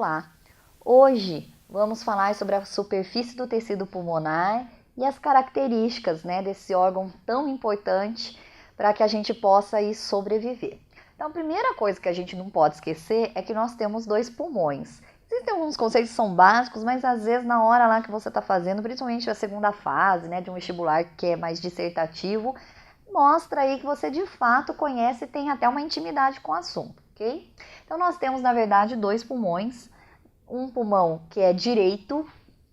Olá! Hoje vamos falar sobre a superfície do tecido pulmonar e as características, desse órgão tão importante para que a gente possa aí sobreviver. Então, a primeira coisa que a gente não pode esquecer é que nós temos dois pulmões. Existem alguns conceitos que são básicos, mas às vezes na hora lá que você está fazendo, principalmente a segunda fase, de um vestibular que é mais dissertativo, mostra aí que você de fato conhece e tem até uma intimidade com o assunto, ok? Então nós temos na verdade dois pulmões, um pulmão que é direito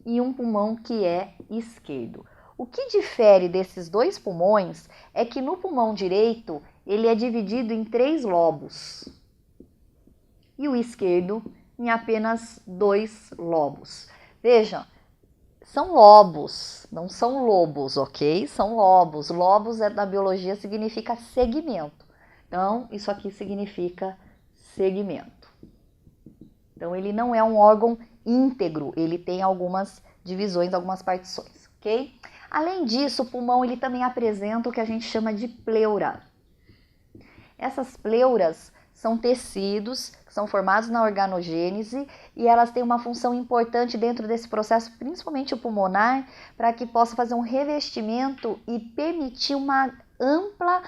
e um pulmão que é esquerdo. O que difere desses dois pulmões é que no pulmão direito ele é dividido em 3 lobos e o esquerdo em apenas 2 lobos. Vejam, são lobos, não são lobos, ok? São lobos. Lobos da biologia significa segmento. Então, isso aqui significa segmento. Então, ele não é um órgão íntegro, ele tem algumas divisões, algumas partições, ok? Além disso, o pulmão ele também apresenta o que a gente chama de pleura. Essas pleuras são tecidos que são formados na organogênese e elas têm uma função importante dentro desse processo, principalmente o pulmonar, para que possa fazer um revestimento e permitir uma ampla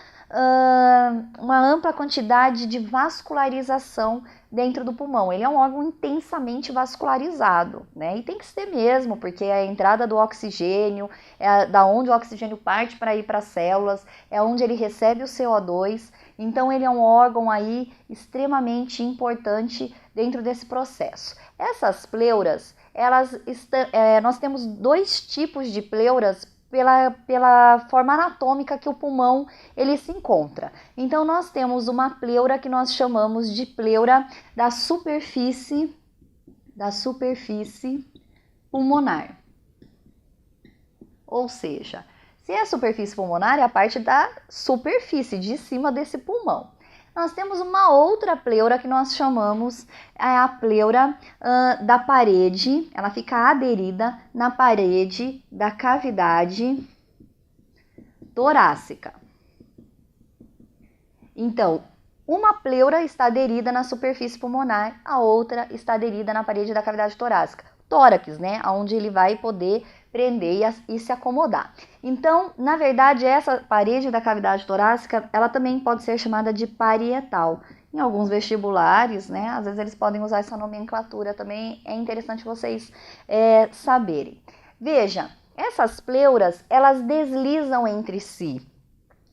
quantidade de vascularização dentro do pulmão. Ele é um órgão intensamente vascularizado, e tem que ser mesmo, porque é a entrada do oxigênio, é da onde o oxigênio parte para ir para as células, é onde ele recebe o CO2, então ele é um órgão aí extremamente importante dentro desse processo. Essas pleuras, nós temos 2 tipos de pleuras pela forma anatômica que o pulmão ele se encontra. Então nós temos uma pleura que nós chamamos de pleura da superfície pulmonar. Ou seja, se é a superfície pulmonar, é a parte da superfície de cima desse pulmão. Nós temos uma outra pleura que nós chamamos a pleura da parede, ela fica aderida na parede da cavidade torácica. Então, uma pleura está aderida na superfície pulmonar, a outra está aderida na parede da cavidade torácica. Tórax, onde ele vai poder prender e se acomodar. Então, na verdade, essa parede da cavidade torácica, ela também pode ser chamada de parietal. Em alguns vestibulares, às vezes eles podem usar essa nomenclatura também, é interessante vocês saberem. Veja, essas pleuras, elas deslizam entre si.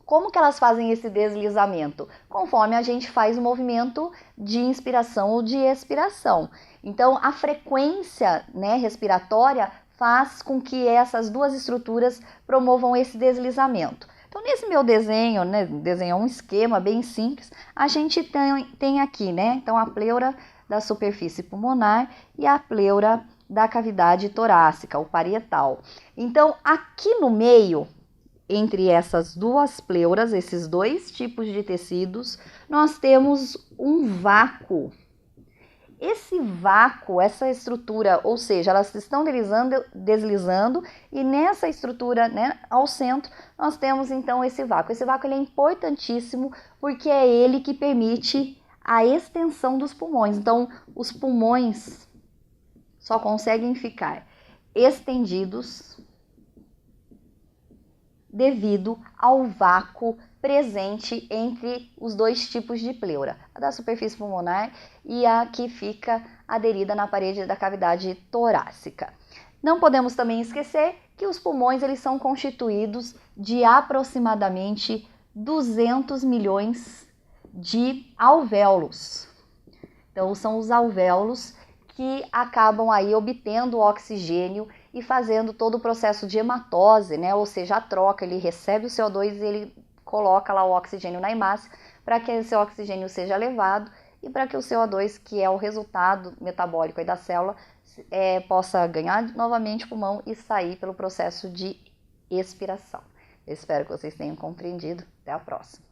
Como que elas fazem esse deslizamento? Conforme a gente faz o movimento de inspiração ou de expiração. Então, a frequência respiratória faz com que essas 2 estruturas promovam esse deslizamento. Então, nesse meu desenho, desenhar um esquema bem simples, a gente tem aqui, então a pleura da superfície pulmonar e a pleura da cavidade torácica, o parietal. Então, aqui no meio, entre essas 2 pleuras, esses 2 tipos de tecidos, nós temos um vácuo. Esse vácuo, essa estrutura, ou seja, elas estão deslizando e nessa estrutura, ao centro, nós temos então esse vácuo. Esse vácuo ele é importantíssimo porque é ele que permite a extensão dos pulmões. Então, os pulmões só conseguem ficar estendidos devido ao vácuo presente entre os 2 tipos de pleura, a da superfície pulmonar e a que fica aderida na parede da cavidade torácica. Não podemos também esquecer que os pulmões eles são constituídos de aproximadamente 200 milhões de alvéolos. Então, são os alvéolos que acabam aí obtendo o oxigênio e fazendo todo o processo de hematose, ou seja, a troca, ele recebe o CO2 e ele coloca lá o oxigênio na hemácia para que esse oxigênio seja levado e para que o CO2, que é o resultado metabólico aí da célula, possa ganhar novamente o pulmão e sair pelo processo de expiração. Eu espero que vocês tenham compreendido. Até a próxima.